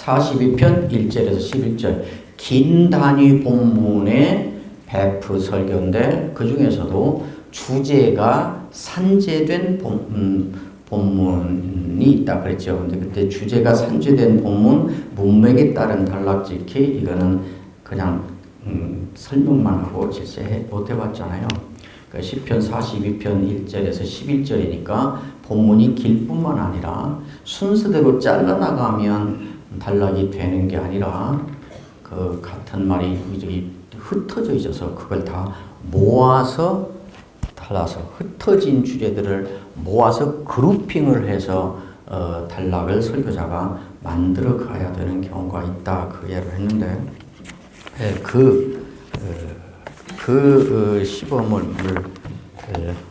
42편 1절에서 11절 긴 단위 본문의 베프 설교인데 그 중에서도 주제가 산재된 본문이 있다 그랬죠. 근데 그때 주제가 산재된 본문 문맥에 따른 단락짓기 이거는 그냥 설명만 하고 실제 못 해봤잖아요. 그러니까 시편 42편 1절에서 11절이니까 본문이 길 뿐만 아니라 순서대로 잘라나가면 단락이 되는 게 아니라 그 같은 말이 여기 흩어져 있어서 그걸 다 모아서 달라서 흩어진 주제들을 모아서 그룹핑을 해서 단락을 설교자가 만들어 가야 되는 경우가 있다 그 이야기를 했는데 그 시범을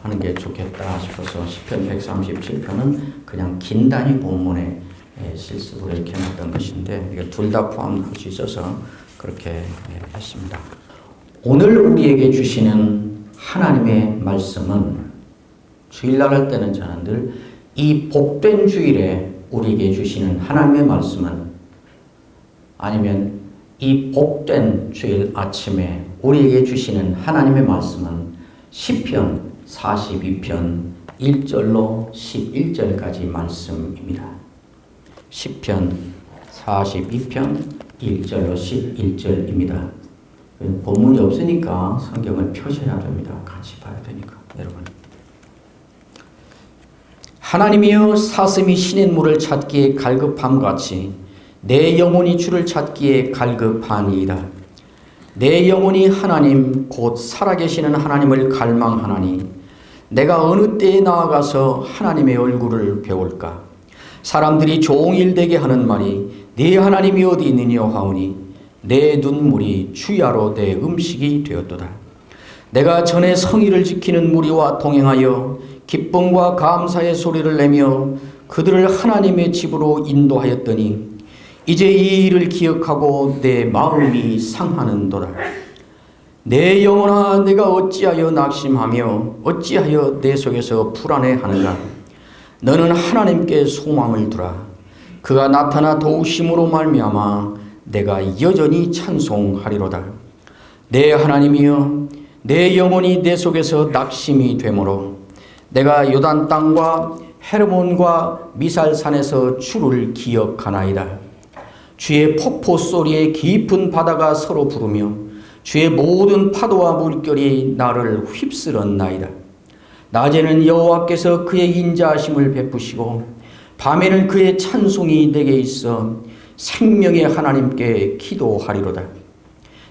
하는 게 좋겠다 싶어서 시편 137편은 그냥 긴 단위 본문에 실습으로 이렇게 해놨던 것인데 이게 둘 다 포함할 수 있어서 그렇게 했습니다. 오늘 우리에게 주시는 하나님의 말씀은 주일날 할 때는 저는 늘 이 복된 주일에 우리에게 주시는 하나님의 말씀은 아니면 이 복된 주일 아침에 우리에게 주시는 하나님의 말씀은 시편 42편 1절로 11절까지 말씀입니다. 시편 42편 1절로 11절입니다. 본문이 없으니까 성경을 펴셔야 됩니다. 같이 봐야 되니까 여러분. 하나님이여 사슴이 시냇물을 찾기에 갈급함같이 내 영혼이 주를 찾기에 갈급하니이다. 내 영혼이 하나님 곧 살아계시는 하나님을 갈망하나니 내가 어느 때에 나아가서 하나님의 얼굴을 배울까. 사람들이 종일되게 하는 말이 네 하나님이 어디 있느냐 하오니 내 눈물이 주야로 내 음식이 되었도다. 내가 전에 성의를 지키는 무리와 동행하여 기쁨과 감사의 소리를 내며 그들을 하나님의 집으로 인도하였더니 이제 이 일을 기억하고 내 마음이 상하는도다. 내 영혼아 내가 어찌하여 낙심하며 어찌하여 내 속에서 불안해하는가. 너는 하나님께 소망을 두라. 그가 나타나 도우심으로 말미암아 내가 여전히 찬송하리로다. 내 하나님이여 내 영혼이 내 속에서 낙심이 되므로 내가 요단 땅과 헤르몬과 미살산에서 주를 기억하나이다. 주의 폭포 소리에 깊은 바다가 서로 부르며 주의 모든 파도와 물결이 나를 휩쓸었나이다. 낮에는 여호와께서 그의 인자하심을 베푸시고 밤에는 그의 찬송이 내게 있어 생명의 하나님께 기도하리로다.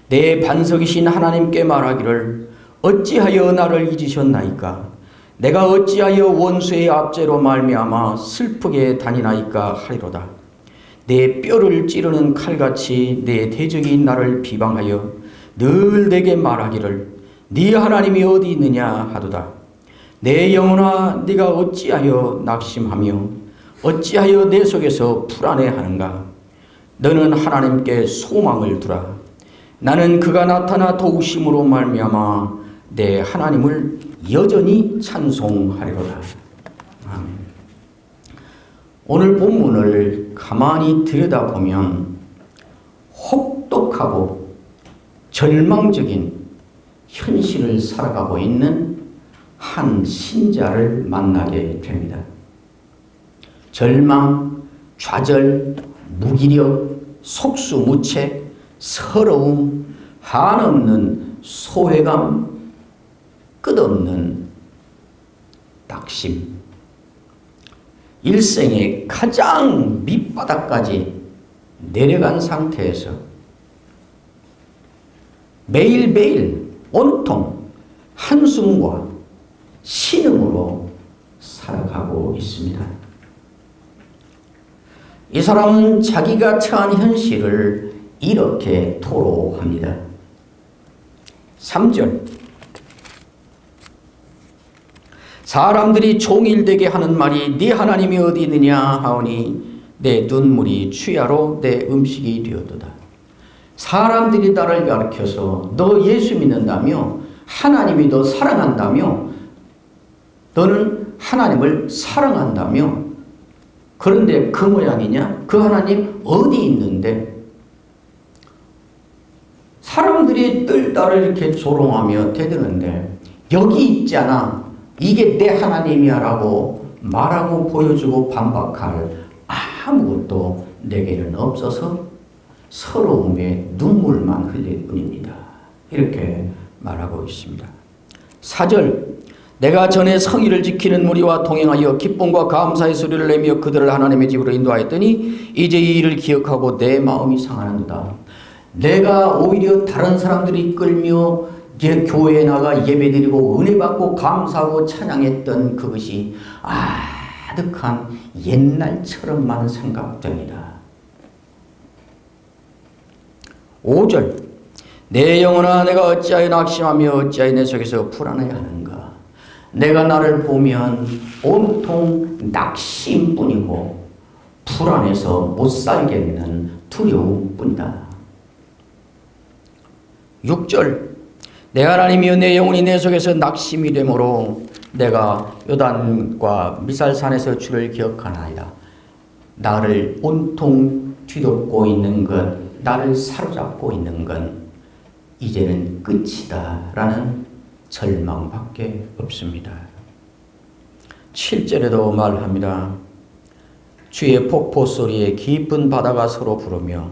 내 반석이신 하나님께 말하기를 어찌하여 나를 잊으셨나이까. 내가 어찌하여 원수의 압제로 말미암아 슬프게 다니나이까 하리로다. 내 뼈를 찌르는 칼같이 내 대적이 나를 비방하여 늘 내게 말하기를 네 하나님이 어디 있느냐 하도다. 내 영혼아 네가 어찌하여 낙심하며 어찌하여 내 속에서 불안해하는가. 너는 하나님께 소망을 두라. 나는 그가 나타나 도우심으로 말미암아 내 하나님을 여전히 찬송하리로다. 아멘. 오늘 본문을 가만히 들여다보면 혹독하고 절망적인 현실을 살아가고 있는 한 신자를 만나게 됩니다. 절망, 좌절, 무기력, 속수무책, 서러움, 한없는 소외감, 끝없는 낙심. 일생의 가장 밑바닥까지 내려간 상태에서 매일매일 온통 한숨과 신음으로 살아가고 있습니다. 이 사람은 자기가 처한 현실을 이렇게 토로합니다. 3절 사람들이 종일되게 하는 말이 네 하나님이 어디 있느냐 하오니 내 눈물이 추야로 내 음식이 되었도다. 사람들이 나를 가르쳐서 너 예수 믿는다며 하나님이 너 사랑한다며 너는 하나님을 사랑한다며 그런데 그 모양이냐? 그 하나님 어디 있는데? 사람들이 늘 나를 이렇게 조롱하며 대드는데 여기 있잖아. 이게 내 하나님이야 라고 말하고 보여주고 반박할 아무것도 내게는 없어서 서러움에 눈물만 흘릴 뿐입니다. 이렇게 말하고 있습니다. 4절, 내가 전에 성의를 지키는 무리와 동행하여 기쁨과 감사의 소리를 내며 그들을 하나님의 집으로 인도하였더니 이제 이 일을 기억하고 내 마음이 상하는도다. 내가 오히려 다른 사람들이 이끌며 교회에 나가 예배드리고 은혜받고 감사하고 찬양했던 그것이 아득한 옛날처럼만 생각됩니다. 5절, 내 영혼아 내가 어찌하여 낙심하며 어찌하여 내 속에서 불안해하는가. 내가 나를 보면 온통 낙심뿐이고 불안해서 못 살겠는 두려움뿐이다. 6절, 내 하나님이여 내 영혼이 내 속에서 낙심이 되므로 내가 요단과 미살산에서 주를 기억하나이다. 나를 온통 뒤덮고 있는 것, 나를 사로잡고 있는 건 이제는 끝이다 라는 절망밖에 없습니다. 7절에도 말합니다. 주의 폭포 소리에 깊은 바다가 서로 부르며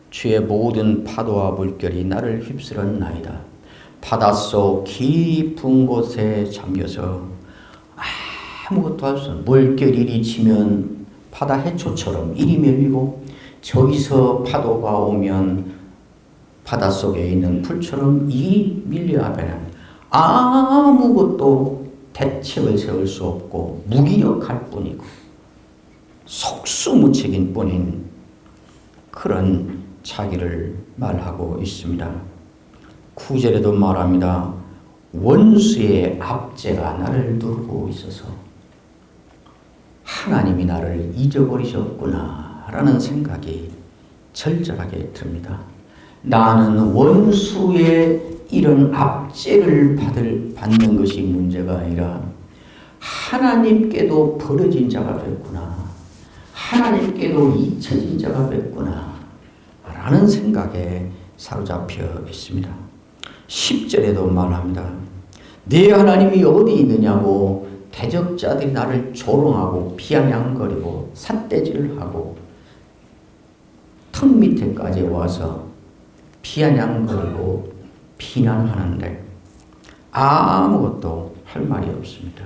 주의 모든 파도와 물결이 나를 휩쓸었나이다. 바닷속 깊은 곳에 잠겨서 아무것도 할 수 없는 물결이 이리 치면 바다 해초처럼 이리 밀리고 저기서 파도가 오면 바닷속에 있는 풀처럼 이 밀려하면 아무것도 대책을 세울 수 없고 무기력할 뿐이고 속수무책인 뿐인 그런 자기를 말하고 있습니다. 9절에도 말합니다. 원수의 압제가 나를 누르고 있어서 하나님이 나를 잊어버리셨구나 라는 생각이 절절하게 듭니다. 나는 원수의 이런 압제를 받는 것이 문제가 아니라 하나님께도 버려진 자가 됐구나. 하나님께도 잊혀진 자가 됐구나. 라는 생각에 사로잡혀 있습니다. 10절에도 말합니다. 네 하나님이 어디 있느냐고 대적자들이 나를 조롱하고 비아냥거리고 삿대질을 하고 턱 밑에까지 와서 비아냥거리고 비난하는데 아무것도 할 말이 없습니다.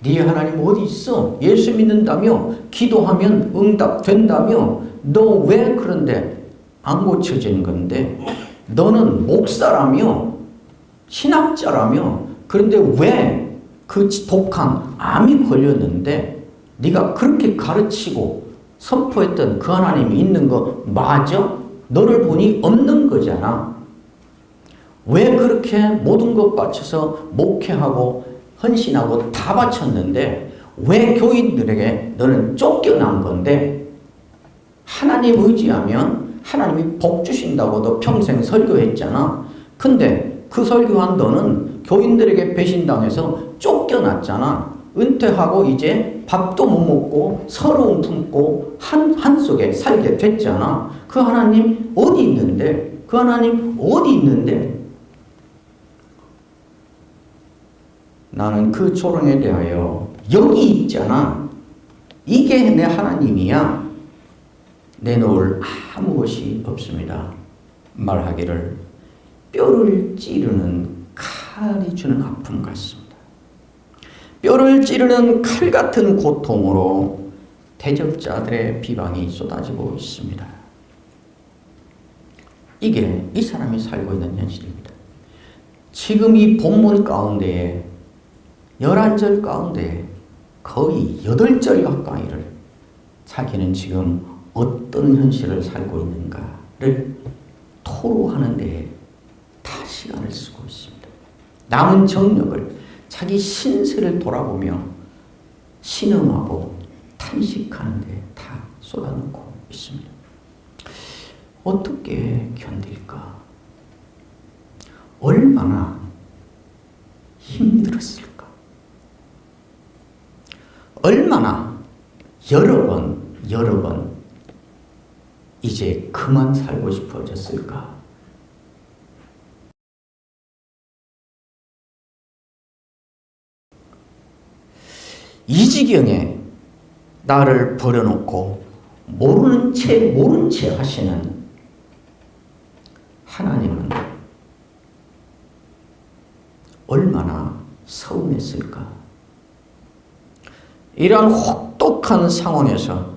네 하나님 어디 있어? 예수 믿는다며? 기도하면 응답된다며? 너 왜 그런데 안 고쳐지는 건데? 너는 목사라며? 신학자라며? 그런데 왜 그 독한 암이 걸렸는데 네가 그렇게 가르치고 선포했던 그 하나님이 있는 거 맞아? 너를 보니 없는 거잖아. 왜 그렇게 모든 것 바쳐서 목회하고 헌신하고 다 바쳤는데 왜 교인들에게 너는 쫓겨난 건데? 하나님 의지하면 하나님이 복 주신다고 너 평생 설교했잖아. 근데 그 설교한 너는 교인들에게 배신당해서 쫓겨났잖아. 은퇴하고 이제 밥도 못 먹고 서러움 품고 한 속에 살게 됐잖아. 그 하나님 어디 있는데? 그 하나님 어디 있는데? 나는 그 조롱에 대하여 여기 있잖아. 이게 내 하나님이야. 내놓을 아무것이 없습니다. 말하기를 뼈를 찌르는 칼이 주는 아픔 같습니다. 뼈를 찌르는 칼 같은 고통으로 대적자들의 비방이 쏟아지고 있습니다. 이게 이 사람이 살고 있는 현실입니다. 지금 이 본문 가운데에 11절 가운데 거의 8절 가까이를 자기는 지금 어떤 현실을 살고 있는가를 토로하는 데에 다 시간을 쓰고 있습니다. 남은 정력을 자기 신세를 돌아보며 신음하고 탄식하는 데 다 쏟아놓고 있습니다. 어떻게 견딜까? 얼마나 힘들었을까? 얼마나 여러 번 이제 그만 살고 싶어졌을까? 이 지경에 나를 버려놓고 모른 채 하시는 하나님은 얼마나 서운했을까? 이러한 혹독한 상황에서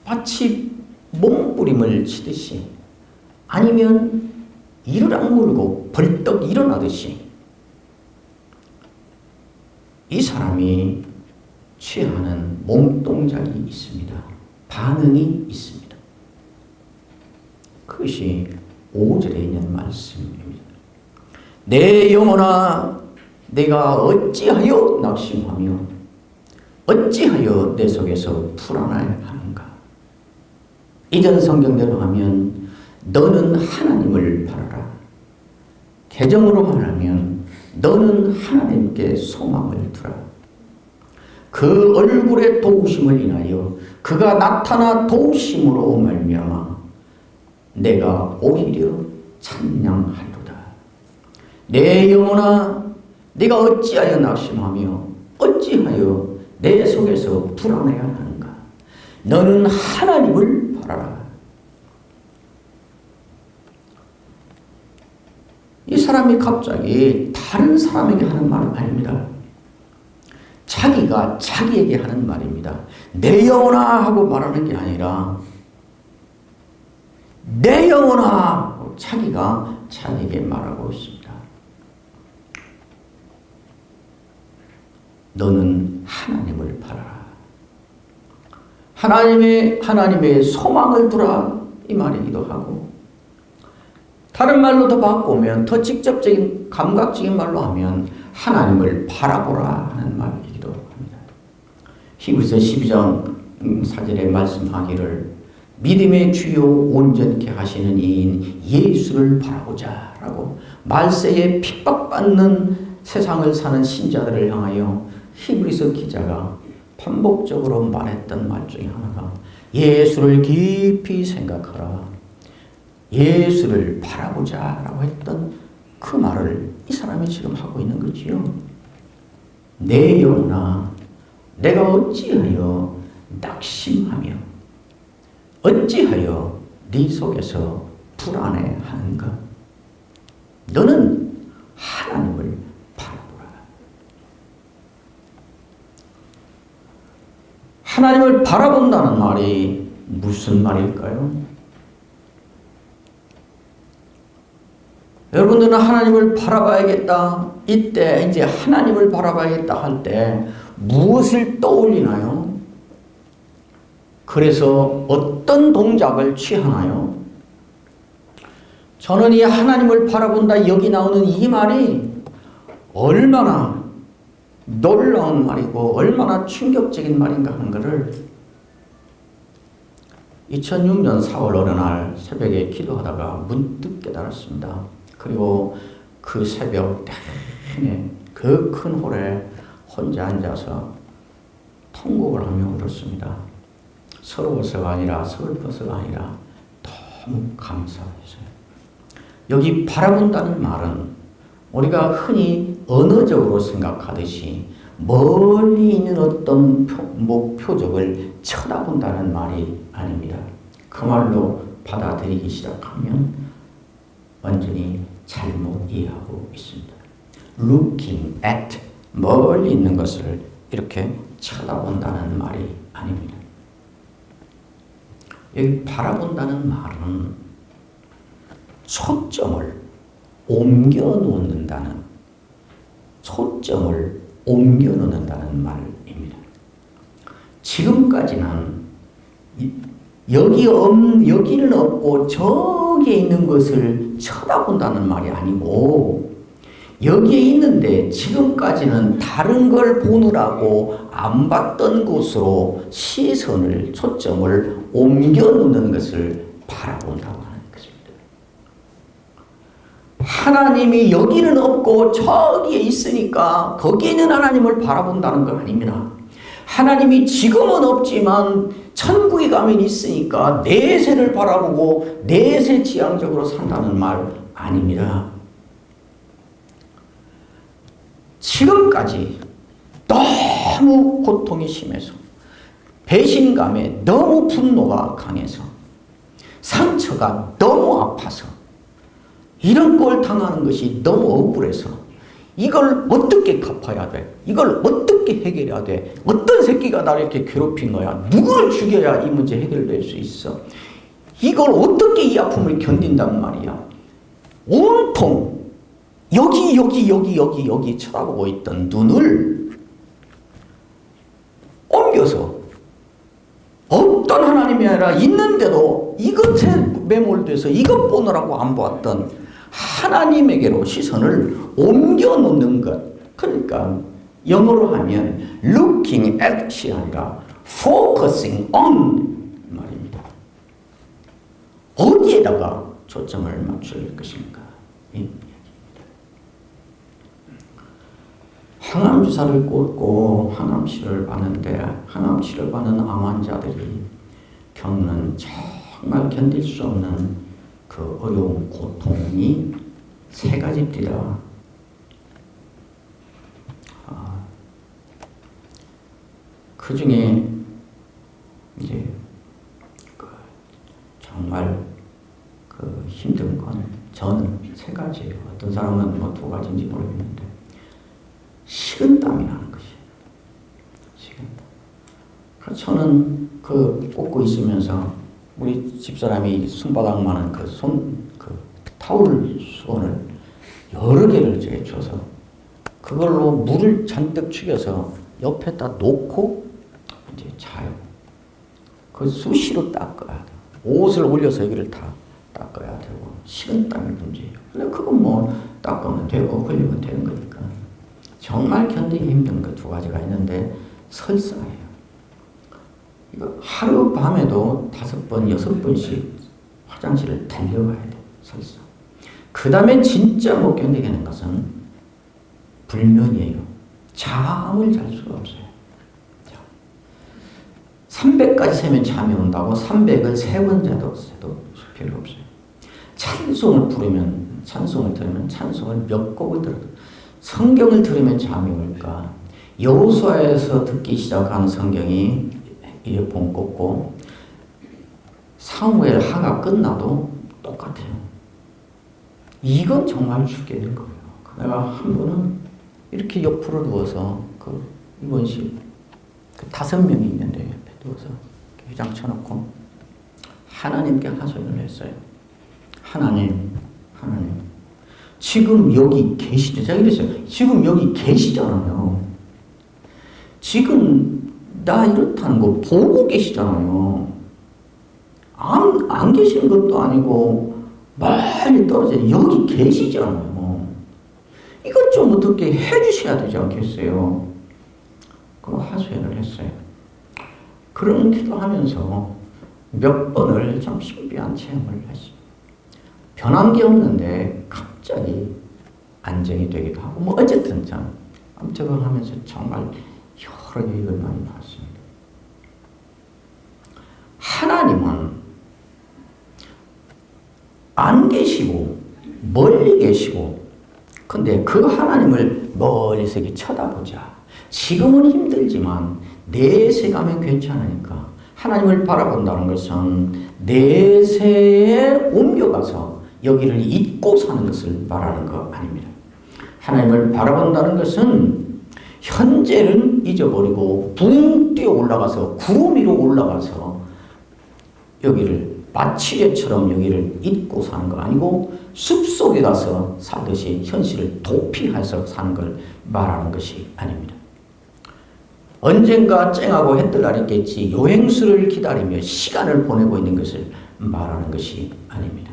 마치 몸부림을 치듯이 아니면 이를 악물고 벌떡 일어나듯이 이 사람이 취하는 몸동작이 있습니다. 반응이 있습니다. 그것이 5절에 있는 말씀입니다. 내 영혼아 내가 어찌하여 낙심하며 어찌하여 내 속에서 불안해하는가. 이전 성경대로 하면 너는 하나님을 바라라. 개정으로 말하면 너는 하나님께 소망을 두라. 그 얼굴의 도우심을 인하여 그가 나타나 도우심으로 말미암아 내가 오히려 찬양하리로다. 내 영혼아 네가 어찌하여 낙심하며 어찌하여 내 속에서 불안해하는가. 너는 하나님을 바라라. 이 사람이 갑자기 다른 사람에게 하는 말은 아닙니다. 자기가 자기에게 하는 말입니다. 내 영혼아 하고 말하는 게 아니라 내 영혼아 자기가 자기에게 말하고 있습니다. 너는 하나님을 바라라. 하나님의 소망을 두라 이 말이기도 하고 다른 말로 더 바꾸면 더 직접적인 감각적인 말로 하면 하나님을 바라보라 하는 말이기도 합니다. 히브리서 12장 4절에 말씀하기를 믿음의 주요 온전케 하시는 이인 예수를 바라보자 라고 말세에 핍박받는 세상을 사는 신자들을 향하여 히브리서 기자가 반복적으로 말했던 말 중에 하나가 예수를 깊이 생각하라. 예수를 바라보자 라고 했던 그 말을 이 사람이 지금 하고 있는 거지요. 내 영혼아 내가 어찌하여 낙심하며 어찌하여 네 속에서 불안해하는가. 너는 하나님을 바라보라. 하나님을 바라본다는 말이 무슨 말일까요? 여러분들은 하나님을 바라봐야겠다. 이때 이제 하나님을 바라봐야겠다 할 때 무엇을 떠올리나요? 그래서 어떤 동작을 취하나요? 저는 이 하나님을 바라본다 여기 나오는 이 말이 얼마나 놀라운 말이고 얼마나 충격적인 말인가 하는 것을 2006년 4월 어느 날 새벽에 기도하다가 문득 깨달았습니다. 그리고 그 새벽 내내 그 큰 홀에 혼자 앉아서 통곡을 하며 울었습니다. 서러워서가 아니라 슬퍼서가 아니라 너무 감사해서요. 여기 바라본다는 말은 우리가 흔히 언어적으로 생각하듯이 멀리 있는 어떤 목표적을 쳐다본다는 말이 아닙니다. 그 말로 받아들이기 시작하면 완전히 잘못 이해하고 있습니다. Looking at 멀리 있는 것을 이렇게 쳐다본다는 말이 아닙니다. 여기 바라본다는 말은 초점을 옮겨 놓는다는 말입니다. 지금까지는 여기는 없고 저기에 있는 것을 쳐다본다는 말이 아니고 여기에 있는데 지금까지는 다른 걸 보느라고 안 봤던 곳으로 시선을 초점을 옮겨 놓는 것을 바라본다고 하는 것입니다. 하나님이 여기는 없고 저기에 있으니까 거기에 있는 하나님을 바라본다는 건 아닙니다. 하나님이 지금은 없지만 천국에 가면 있으니까 내세를 바라보고 내세 지향적으로 산다는 말 아닙니다. 지금까지 너무 고통이 심해서 배신감에 너무 분노가 강해서 상처가 너무 아파서 이런 걸 당하는 것이 너무 억울해서 이걸 어떻게 갚아야 돼? 이걸 어떻게 해결해야 돼? 어떤 새끼가 나를 이렇게 괴롭힌 거야? 누구를 죽여야 이 문제 해결될 수 있어? 이걸 어떻게 이 아픔을 견딘단 말이야? 온통 여기 쳐다보고 있던 눈을 옮겨서 없던 하나님이 아니라 있는데도 이것에 매몰돼서 이것 보느라고 안 보았던 하나님에게로 시선을 옮겨 놓는 것. 그러니까 영어로 하면 looking at이 아니라 focusing on 말입니다. 어디에다가 초점을 맞출 것인가? 항암주사를 꽂고 항암치료를 받는데 항암치료를 받는 암 환자들이 겪는 정말 견딜 수 없는 그 어려운 고통이 세 가지입니다. 그 중에 이제 정말 힘든 건 저는 세 가지예요. 어떤 사람은 뭐 두 가지인지 모르겠는데 식은땀이 나는 것이에요. 식은땀. 그래서 저는 꽂고 있으면서 우리 집사람이 손바닥만한 타올 수건을 여러 개를 제게 줘서 그걸로 물을 잔뜩 죽여서 옆에다 놓고 이제 자요. 그 수시로 닦아야 돼. 옷을 올려서 여기를 다 닦아야 되고 식은땀이 문제예요. 근데 그건 뭐 닦으면 되고 흘리면 되는 거니까. 정말 견디기 힘든 거 두 가지가 있는데 설사예요. 이거 하루 밤에도 5번, 6번씩 화장실을 달려가야 돼. 설사. 그 다음에 진짜 못 견디겠는 것은 불면이에요. 잠을 잘 수가 없어요. 300까지 세면 잠이 온다고 300을 3번 자도 필요 없어요. 찬송을 들으면 찬송을 몇 곡을 들어도 성경을 들으면 잠이 올까? 여호수아에서 듣기 시작한 성경이 이어폰 꽂고 사무엘 하가 끝나도 똑같아요. 이건 정말 죽게 된 거예요. 내가 한 번은 이렇게 옆으로 누워서 입원실 5명이 있는데 옆에 누워서 휘장 쳐놓고 하나님께 하소연을 했어요. 하나님 지금 여기 계시죠? 제가 이랬어요. 지금 여기 계시잖아요. 지금 나 이렇다는 거 보고 계시잖아요. 안 계시는 것도 아니고 멀리 떨어져 여기 계시잖아요. 이것 좀 어떻게 해주셔야 되지 않겠어요? 그 하소연을 했어요. 그런 기도하면서 몇 번을 참 신비한 체험을 했어요. 변한 게 없는데 갑자기 안정이 되기도 하고 뭐 어쨌든 참 아무튼 하면서 정말 여러 유익을 많이 받았습니다. 하나님은 안 계시고 멀리 계시고 근데 그 하나님을 멀리서 이렇게 쳐다보자. 지금은 힘들지만 내세 가면 괜찮으니까 하나님을 바라본다는 것은 내세에 옮겨가서 여기를 잊고 사는 것을 말하는 거 아닙니다. 하나님을 바라본다는 것은 현재는 잊어버리고 붕 뛰어 올라가서 구름 위로 올라가서 여기를 마치개처럼 여기를 잊고 사는 거 아니고 숲속에 가서 살듯이 현실을 도피해서 사는 걸 말하는 것이 아닙니다. 언젠가 쨍하고 해뜰 날이 있겠지 여행수를 기다리며 시간을 보내고 있는 것을 말하는 것이 아닙니다.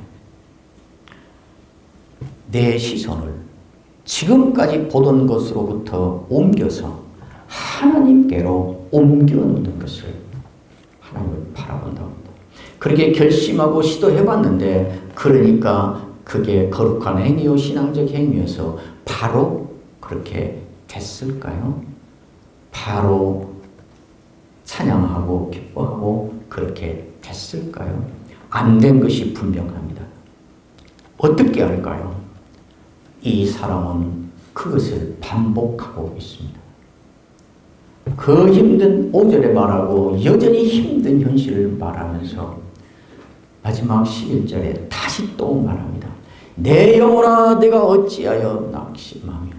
내 시선을 지금까지 보던 것으로부터 옮겨서 하나님께로 옮겨놓는 것을 하나님을 바라본다고 합니다. 그렇게 결심하고 시도해봤는데 그러니까 그게 거룩한 행위요 신앙적 행위여서 바로 그렇게 됐을까요? 바로 찬양하고 기뻐하고 그렇게 됐을까요? 안 된 것이 분명합니다. 어떻게 할까요? 이 사람은 그것을 반복하고 있습니다. 그 힘든 5절에 말하고 여전히 힘든 현실을 말하면서 마지막 11절에 다시 또 말합니다. 내 영혼아 내가 어찌하여 낙심하며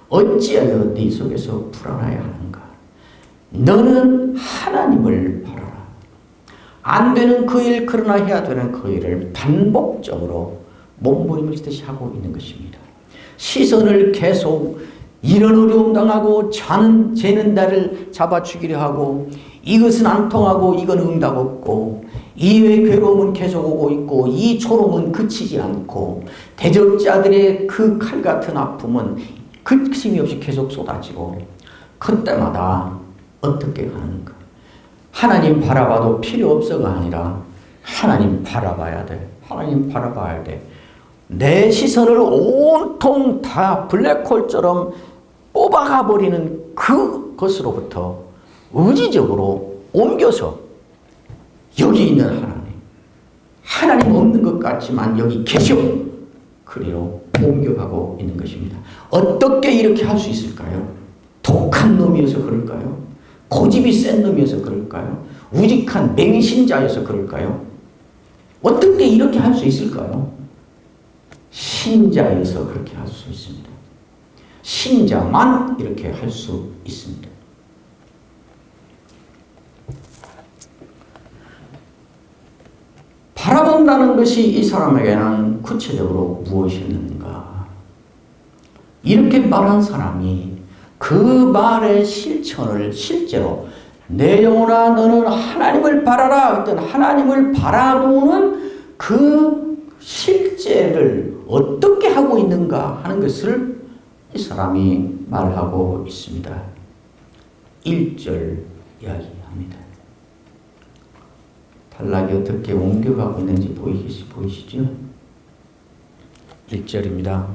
어찌하여 네 속에서 불안하여 하는가. 너는 하나님을 바라라. 안 되는 그 일 그러나 해야 되는 그 일을 반복적으로 몸부림치듯이 하고 있는 것입니다. 시선을 계속 이런 어려움 당하고 쟤는 나를 잡아 죽이려 하고 이것은 안 통하고 이건 응답 없고 이외의 괴로움은 계속 오고 있고 이 초롱은 그치지 않고 대적자들의 그 칼 같은 아픔은 그침이 없이 계속 쏟아지고 그때마다 어떻게 하는가. 하나님 바라봐도 필요 없어가 아니라 하나님 바라봐야 돼. 하나님 바라봐야 돼. 내 시선을 온통 다 블랙홀처럼 뽑아가 버리는 그것으로부터 의지적으로 옮겨서 여기 있는 하나님 없는 것 같지만 여기 계셔 그리로 옮겨가고 있는 것입니다. 어떻게 이렇게 할 수 있을까요? 독한 놈이어서 그럴까요? 고집이 센 놈이어서 그럴까요? 우직한 맹신자여서 그럴까요? 어떻게 이렇게 할 수 있을까요? 신자여서 그렇게 할 수 있습니다. 신자만 이렇게 할 수 있습니다. 바라본다는 것이 이 사람에게는 구체적으로 무엇이었는가? 이렇게 말한 사람이 그 말의 실천을 실제로 내 영혼아 너는 하나님을 바라라 했던 하나님을 바라보는 그 실제를 어떻게 하고 있는가 하는 것을 이 사람이 말하고 있습니다. 1절 이야기합니다. 단락이 어떻게 옮겨가고 있는지 보이시죠? 1절입니다.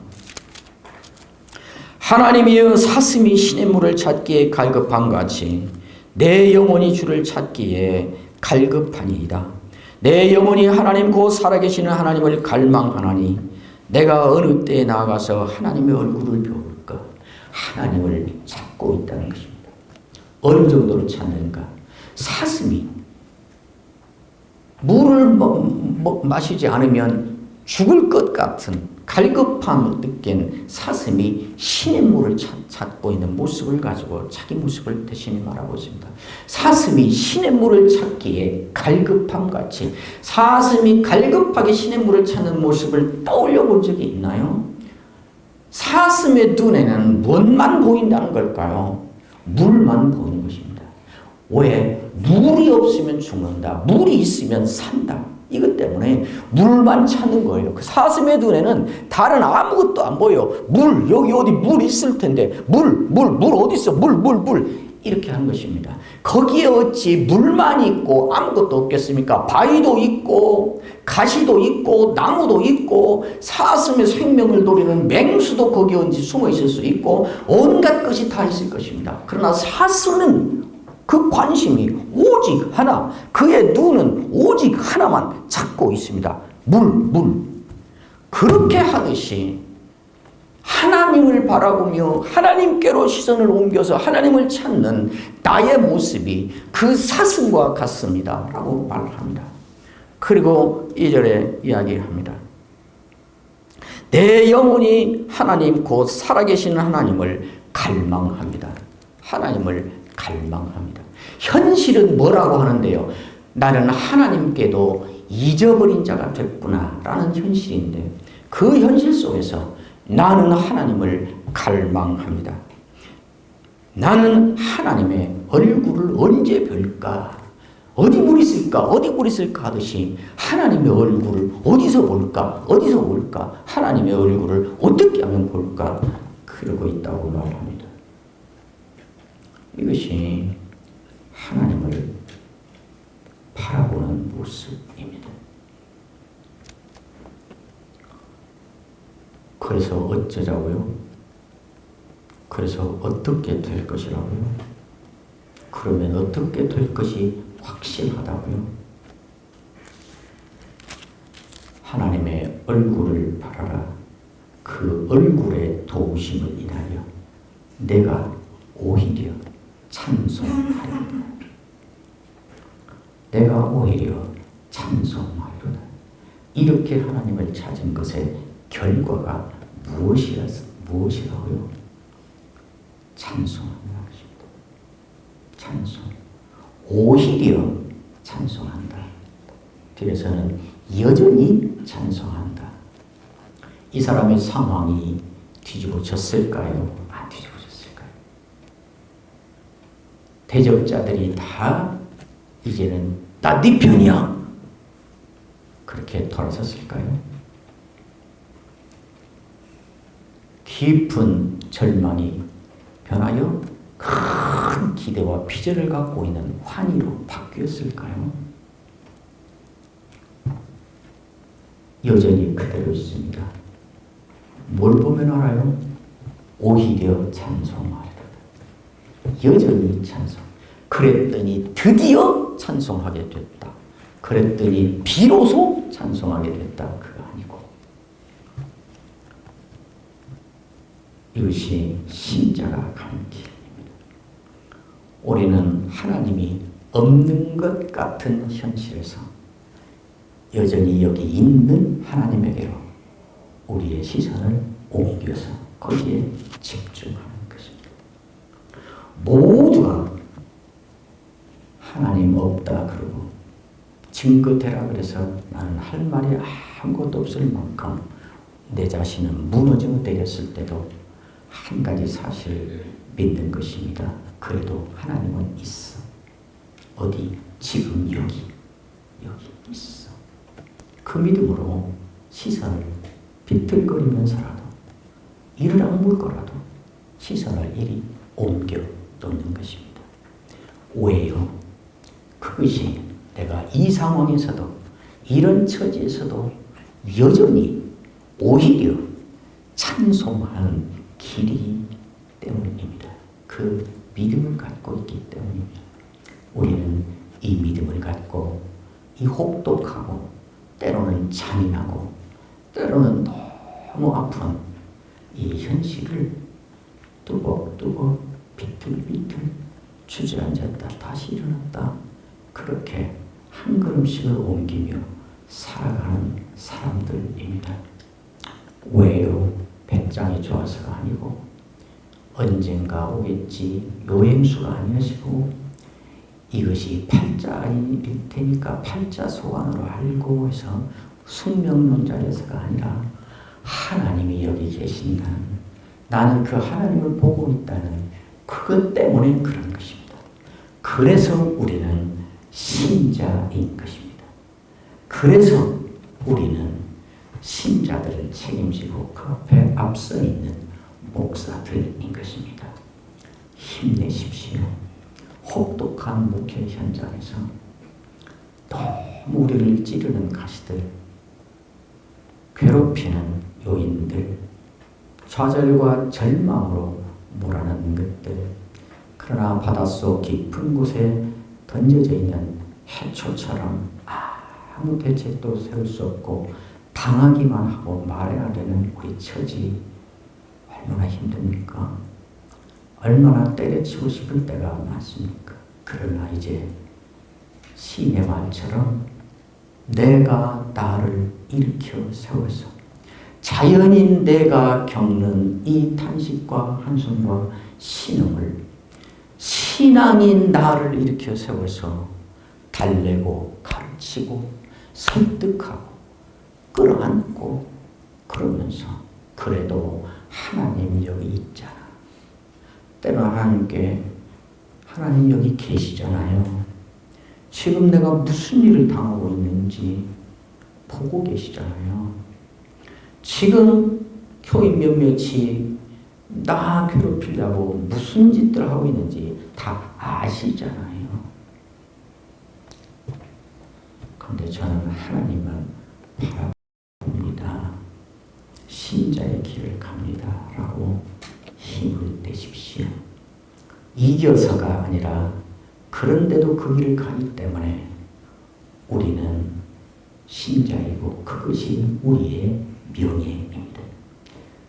하나님이여 사슴이 시냇물을 찾기에 갈급한 같이 내 영혼이 주를 찾기에 갈급하니이다. 내 영혼이 하나님 곧 살아계시는 하나님을 갈망하나니 내가 어느 때에 나아가서 하나님의 얼굴을 배울까? 하나님을 찾고 있다는 것입니다. 어느 정도로 찾는가? 사슴이 물을 마시지 않으면 죽을 것 같은 갈급함을 느낀 사슴이 시냇물을 찾고 있는 모습을 가지고 자기 모습을 대신에 말하고 있습니다. 사슴이 시냇물을 찾기에 갈급함같이 사슴이 갈급하게 시냇물을 찾는 모습을 떠올려 본 적이 있나요? 사슴의 눈에는 무엇만 보인다는 걸까요? 물만 보이는 것입니다. 왜? 물이 없으면 죽는다. 물이 있으면 산다. 이것 때문에 물만 찾는 거예요. 그 사슴의 눈에는 다른 아무것도 안 보여. 물, 여기 어디 물 있을 텐데 물 어디 있어? 물 이렇게 하는 것입니다. 거기에 어찌 물만 있고 아무것도 없겠습니까? 바위도 있고 가시도 있고 나무도 있고 사슴의 생명을 노리는 맹수도 거기에 어디 숨어 있을 수 있고 온갖 것이 다 있을 것입니다. 그러나 사슴은 그 관심이 오직 하나, 그의 눈은 오직 하나만 찾고 있습니다. 물. 그렇게 하듯이 하나님을 바라보며 하나님께로 시선을 옮겨서 하나님을 찾는 나의 모습이 그 사슴과 같습니다. 라고 말합니다. 그리고 2절에 이야기합니다. 내 영혼이 하나님 곧 살아계시는 하나님을 갈망합니다. 하나님을 갈망합니다. 현실은 뭐라고 하는데요? 나는 하나님께도 잊어버린 자가 됐구나 라는 현실인데 그 현실 속에서 나는 하나님을 갈망합니다. 나는 하나님의 얼굴을 언제 볼까? 어디 물 있을까 하듯이 하나님의 얼굴을 어디서 볼까? 하나님의 얼굴을 어떻게 하면 볼까? 그러고 있다고 말합니다. 이것이 하나님을 바라보는 모습입니다. 그래서 어쩌자고요? 그래서 어떻게 될 것이라고요? 그러면 어떻게 될 것이 확실하다고요? 하나님의 얼굴을 바라라. 그 얼굴의 도우심을 인하여 내가 오히려 찬송하리로다. 내가 오히려 찬송하리로다. 이렇게 하나님을 찾은 것의 결과가 무엇이라고요? 찬송하는 것입니다. 찬송. 오히려 찬송한다. 뒤에서는 여전히 찬송한다. 이 사람의 상황이 뒤집어졌을까요? 안 뒤집어졌을까요? 대적자들이 다 이제는 나 네 편이야. 그렇게 돌아섰을까요? 깊은 절망이 변하여 큰 기대와 비전을 갖고 있는 환희로 바뀌었을까요? 여전히 그대로 있습니다. 뭘 보면 알아요? 오히려 찬송하리로다. 여전히 찬송. 그랬더니 드디어 찬송하게 됐다. 그랬더니 비로소 찬송하게 됐다. 그거 아니고. 이것이 신자가 가는 길입니다. 우리는 하나님이 없는 것 같은 현실에서 여전히 여기 있는 하나님에게로 우리의 시선을 옮겨서 거기에 집중하는 것입니다. 모두가 하나님 없다 그러고 증거대라 그래서 나는 할 말이 아무것도 없을 만큼 내 자신은 무너져버렸을 때도 한 가지 사실을 믿는 것입니다. 그래도 하나님은 있어. 어디? 지금 여기 있어. 그 믿음으로 시선을 비틀거리면서라도 이를 악물고라도 시선을 이리 옮겨 놓는 것입니다. 왜요? 그것이 내가 이 상황에서도 이런 처지에서도 여전히 오히려 찬송하는 길이기 때문입니다. 그 믿음을 갖고 있기 때문입니다. 우리는 이 믿음을 갖고 이 혹독하고 때로는 잔인하고 때로는 너무 아픈 이 현실을 뚜벅뚜벅 비틀비틀 주저앉았다 다시 일어났다 그렇게 한 걸음씩을 옮기며 살아가는 사람들입니다. 왜요? 배짱이 좋아서가 아니고 언젠가 오겠지 요행수가 아니시고 이것이 팔자일 테니까 팔자 소관으로 알고 해서 숙명론자에서가 아니라 하나님이 여기 계신다는 나는 그 하나님을 보고 있다는 그것 때문에 그런 것입니다. 그래서 우리는 신자인 것입니다. 그래서 우리는 신자들을 책임지고 그 앞에 앞서 있는 목사들인 것입니다. 힘내십시오. 혹독한 목회 현장에서 너무 우리를 찌르는 가시들, 괴롭히는 요인들, 좌절과 절망으로 몰아넣는 것들, 그러나 바닷속 깊은 곳에 던져져 있는 해초처럼 아무 대책도 세울 수 없고 당하기만 하고 말해야 되는 우리 처지 얼마나 힘듭니까? 얼마나 때려치고 싶을 때가 많습니까? 그러나 이제 시인의 말처럼 내가 나를 일으켜 세워서 자연인 내가 겪는 이 탄식과 한숨과 신음을 신앙인 나를 일으켜 세워서 달래고 가르치고 설득하고 끌어안고 그러면서 그래도 하나님 여기 있잖아. 때로는 하나님 여기 계시잖아요. 지금 내가 무슨 일을 당하고 있는지 보고 계시잖아요. 지금 교인 몇몇이 나 괴롭히려고 무슨 짓들 하고 있는지 다 아시잖아요. 그런데 저는 하나님만 바라봅니다. 신자의 길을 갑니다. 라고 힘을 내십시오. 이겨서가 아니라 그런데도 그 길을 가기 때문에 우리는 신자이고 그것이 우리의 명예입니다.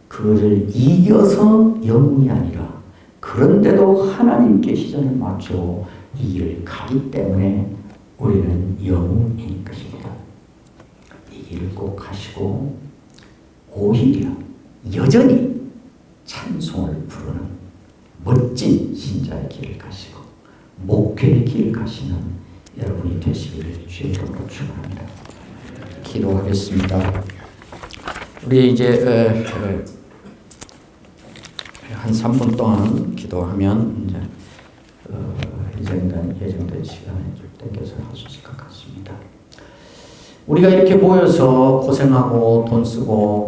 그를 이겨서 영웅이 아니라 그런데도 하나님께 시선을 맞추고 이 길을 가기 때문에 우리는 영웅인 것입니다. 이 길을 꼭 가시고 오히려 여전히 찬송을 부르는 멋진 신자의 길을 가시고 목회의 길을 가시는 여러분이 되시기를 주의 이름으로 축원합니다. 기도하겠습니다. 우리 이제 한 3분 동안 기도하면 이제 예정된 시간에 좀 땡겨서 할 수 있을 것 같습니다. 우리가 이렇게 모여서 고생하고 돈 쓰고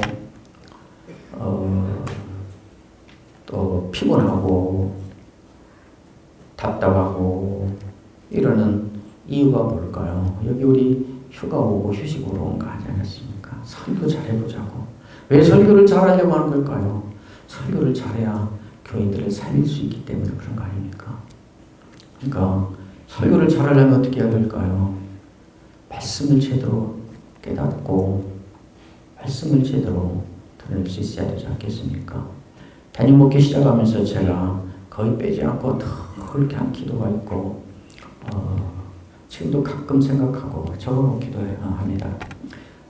또 피곤하고 답답하고 이러는 이유가 뭘까요? 여기 우리 휴가 오고 휴식으로 온 거 아니지 않습니까? 설교 잘해보자고. 왜 설교를 잘하려고 하는 걸까요? 설교를 잘해야 교인들을 살릴 수 있기 때문에 그런 거 아닙니까? 그러니까 설교를 잘하려면 어떻게 해야 될까요? 말씀을 제대로 깨닫고 말씀을 제대로 들을 수 있어야 되지 않겠습니까? 담임 목회 시작하면서 제가 거의 빼지 않고 그렇게 한 기도가 있고 지금도 가끔 생각하고 적어놓기도 합니다.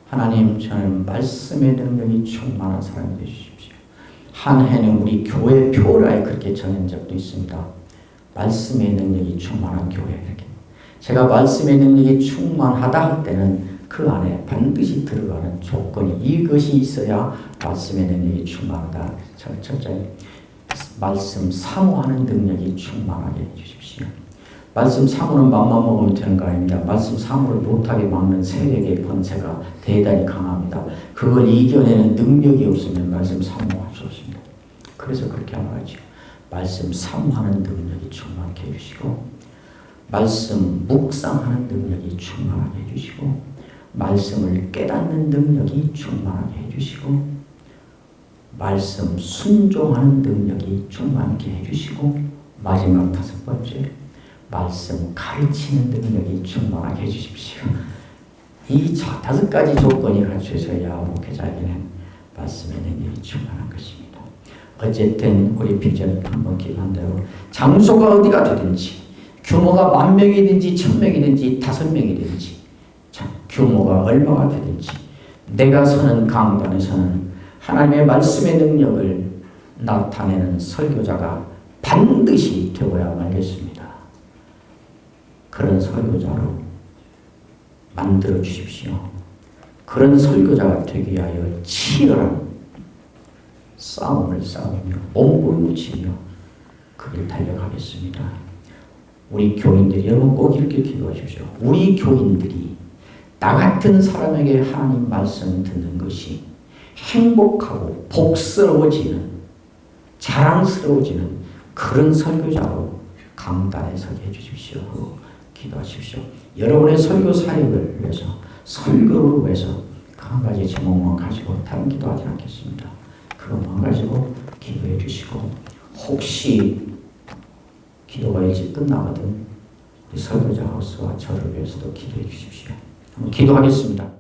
하나님, 저는 말씀의 능력이 충만한 사람이 되주십시오. 한 해는 우리 교회 표라에 그렇게 정한 적도 있습니다. 말씀의 능력이 충만한 교회. 이렇게. 제가 말씀의 능력이 충만하다 할 때는 그 안에 반드시 들어가는 조건이 이것이 있어야 말씀의 능력이 충만하다. 첫째, 말씀 사모하는 능력이 충만하게 해주십시오. 말씀 사모는 맘만 먹으면 되는 거 아닙니다. 말씀 사모를 못하게 막는 세력의 권세가 대단히 강합니다. 그걸 이겨내는 능력이 없으면 말씀 사모할 수 없습니다. 그래서 그렇게 말하죠. 말씀 사모하는 능력이 충만하게 해주시고 말씀 묵상하는 능력이 충만하게 해주시고 말씀을 깨닫는 능력이 충만하게 해주시고 말씀 순종하는 능력이 충만하게 해주시고 마지막 5번째 말씀 가르치는 능력이 충만하게 해주십시오. 이 5가지 조건이 갖춰져야 목회자에게는 말씀의 능력이 충만한 것입니다. 어쨌든 우리 비전 한번 기도한 대로 장소가 어디가 되든지 규모가 10,000명이든지 1,000명이든지 5명이든지 규모가 얼마가 되든지 내가 서는 강단에서는 하나님의 말씀의 능력을 나타내는 설교자가 반드시 되어야 말겠습니다. 그런 설교자로 만들어 주십시오. 그런 설교자가 되기 위하여 치열한 싸움을 싸우며 몸부림을 치며 그 길 달려가겠습니다. 우리 교인들이 여러분 꼭 이렇게 기도하십시오. 우리 교인들이 나 같은 사람에게 하나님 말씀 듣는 것이 행복하고 복스러워지는 자랑스러워지는 그런 설교자로 강단에 서게 해주십시오. 기도하십시오. 여러분의 설교 사역을 위해서 설교를 위해서 한 가지 제목만 가지고 다른 기도하지 않겠습니다. 그것만 가지고 기도해 주시고 혹시 기도가 일찍 끝나거든 우리 설교자 하우스와 저를 위해서도 기도해 주십시오. 한번 기도하겠습니다.